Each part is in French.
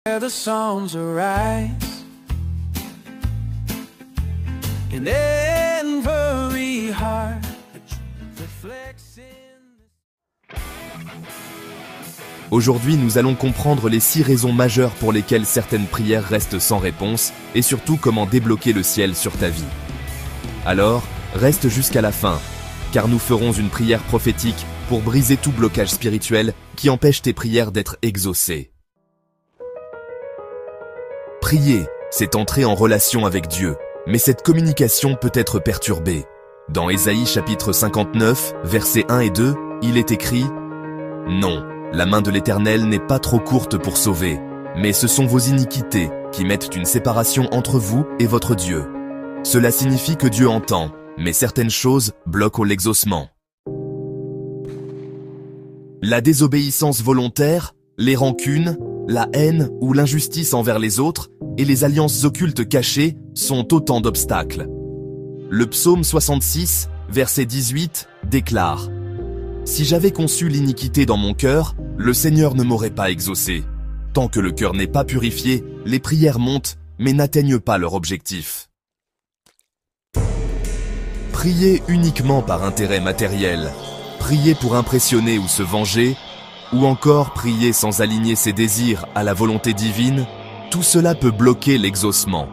The songs arise in every heart reflects in... Aujourd'hui, nous allons comprendre les 6 raisons majeures pour lesquelles certaines prières restent sans réponse et surtout comment débloquer le ciel sur ta vie. Alors, reste jusqu'à la fin, car nous ferons une prière prophétique pour briser tout blocage spirituel qui empêche tes prières d'être exaucées. Prier, c'est entrer en relation avec Dieu, mais cette communication peut être perturbée. Dans Ésaïe chapitre 59, versets 1 et 2, il est écrit « Non, la main de l'Éternel n'est pas trop courte pour sauver, mais ce sont vos iniquités qui mettent une séparation entre vous et votre Dieu. Cela signifie que Dieu entend, mais certaines choses bloquent l'exaucement. » La désobéissance volontaire, les rancunes, la haine ou l'injustice envers les autres et les alliances occultes cachées sont autant d'obstacles. Le psaume 66, verset 18, déclare « Si j'avais conçu l'iniquité dans mon cœur, le Seigneur ne m'aurait pas exaucé. Tant que le cœur n'est pas purifié, les prières montent, mais n'atteignent pas leur objectif. » Prier uniquement par intérêt matériel, prier pour impressionner ou se venger, ou encore prier sans aligner ses désirs à la volonté divine, tout cela peut bloquer l'exaucement.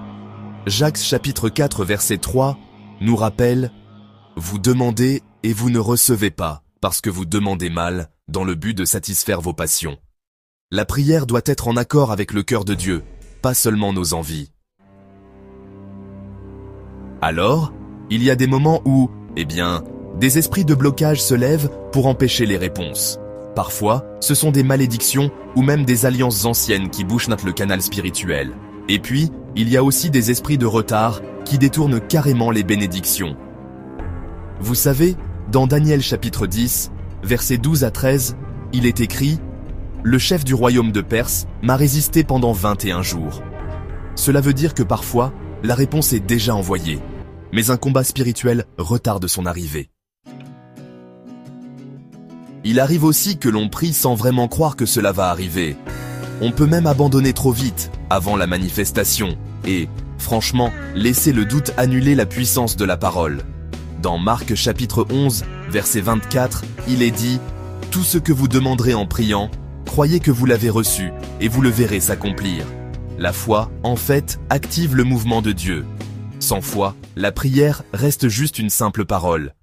Jacques chapitre 4 verset 3 nous rappelle « Vous demandez et vous ne recevez pas, parce que vous demandez mal, dans le but de satisfaire vos passions. » La prière doit être en accord avec le cœur de Dieu, pas seulement nos envies. Alors, il y a des moments où, des esprits de blocage se lèvent pour empêcher les réponses. Parfois, ce sont des malédictions ou même des alliances anciennes qui bouchent le canal spirituel. Et puis, il y a aussi des esprits de retard qui détournent carrément les bénédictions. Vous savez, dans Daniel chapitre 10, versets 12 à 13, il est écrit « Le chef du royaume de Perse m'a résisté pendant 21 jours. » Cela veut dire que parfois, la réponse est déjà envoyée, mais un combat spirituel retarde son arrivée. Il arrive aussi que l'on prie sans vraiment croire que cela va arriver. On peut même abandonner trop vite, avant la manifestation, et, franchement, laisser le doute annuler la puissance de la parole. Dans Marc chapitre 11, verset 24, il est dit « Tout ce que vous demanderez en priant, croyez que vous l'avez reçu, et vous le verrez s'accomplir. » La foi, en fait, active le mouvement de Dieu. Sans foi, la prière reste juste une simple parole.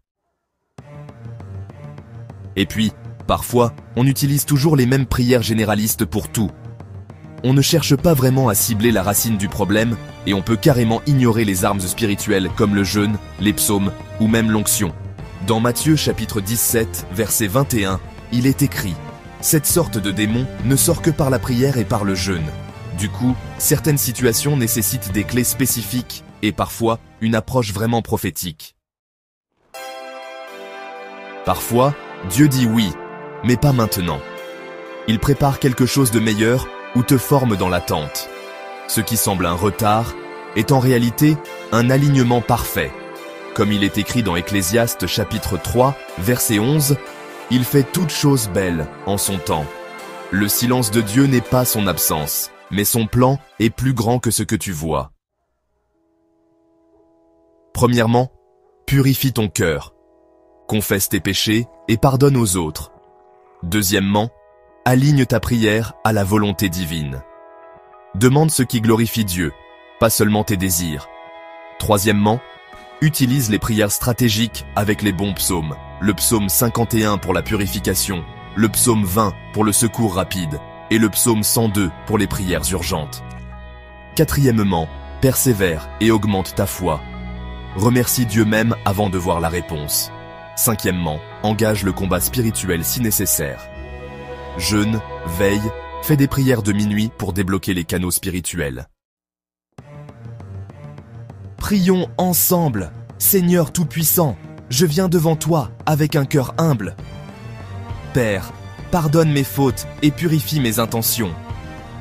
Et puis, parfois, on utilise toujours les mêmes prières généralistes pour tout. On ne cherche pas vraiment à cibler la racine du problème et on peut carrément ignorer les armes spirituelles comme le jeûne, les psaumes ou même l'onction. Dans Matthieu chapitre 17, verset 21, il est écrit « Cette sorte de démon ne sort que par la prière et par le jeûne. » Du coup, certaines situations nécessitent des clés spécifiques et parfois une approche vraiment prophétique. Parfois, Dieu dit oui, mais pas maintenant. Il prépare quelque chose de meilleur ou te forme dans l'attente. Ce qui semble un retard est en réalité un alignement parfait. Comme il est écrit dans Ecclésiaste chapitre 3, verset 11, « Il fait toutes choses belles en son temps. Le silence de Dieu n'est pas son absence, mais son plan est plus grand que ce que tu vois. » Premièrement, purifie ton cœur. Confesse tes péchés et pardonne aux autres. Deuxièmement, aligne ta prière à la volonté divine. Demande ce qui glorifie Dieu, pas seulement tes désirs. Troisièmement, utilise les prières stratégiques avec les bons psaumes. Le psaume 51 pour la purification, le psaume 20 pour le secours rapide et le psaume 102 pour les prières urgentes. Quatrièmement, persévère et augmente ta foi. Remercie Dieu même avant de voir la réponse. Cinquièmement, engage le combat spirituel si nécessaire. Jeûne, veille, fais des prières de minuit pour débloquer les canaux spirituels. Prions ensemble. Seigneur Tout-Puissant, je viens devant toi avec un cœur humble. Père, pardonne mes fautes et purifie mes intentions.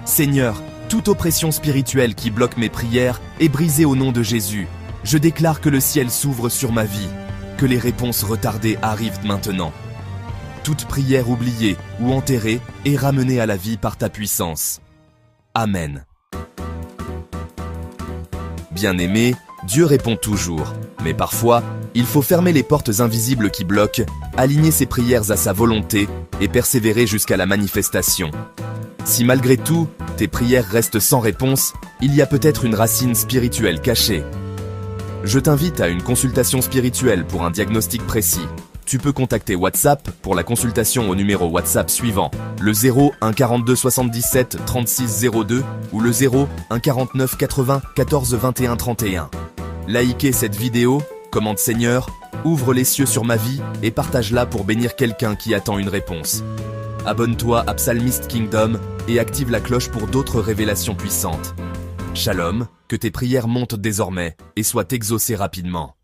Seigneur, toute oppression spirituelle qui bloque mes prières est brisée au nom de Jésus. Je déclare que le ciel s'ouvre sur ma vie, que les réponses retardées arrivent maintenant. Toute prière oubliée ou enterrée est ramenée à la vie par ta puissance. Amen. Bien-aimé, Dieu répond toujours, mais parfois, il faut fermer les portes invisibles qui bloquent, aligner ses prières à sa volonté et persévérer jusqu'à la manifestation. Si malgré tout, tes prières restent sans réponse, il y a peut-être une racine spirituelle cachée. Je t'invite à une consultation spirituelle pour un diagnostic précis. Tu peux contacter WhatsApp pour la consultation au numéro WhatsApp suivant, le 01 42 77 36 02 ou le 01 49 80 14 21 31. Likez cette vidéo, commente Seigneur, ouvre les cieux sur ma vie et partage-la pour bénir quelqu'un qui attend une réponse. Abonne-toi à Psalmist Kingdom et active la cloche pour d'autres révélations puissantes. Shalom, que tes prières montent désormais et soient exaucées rapidement.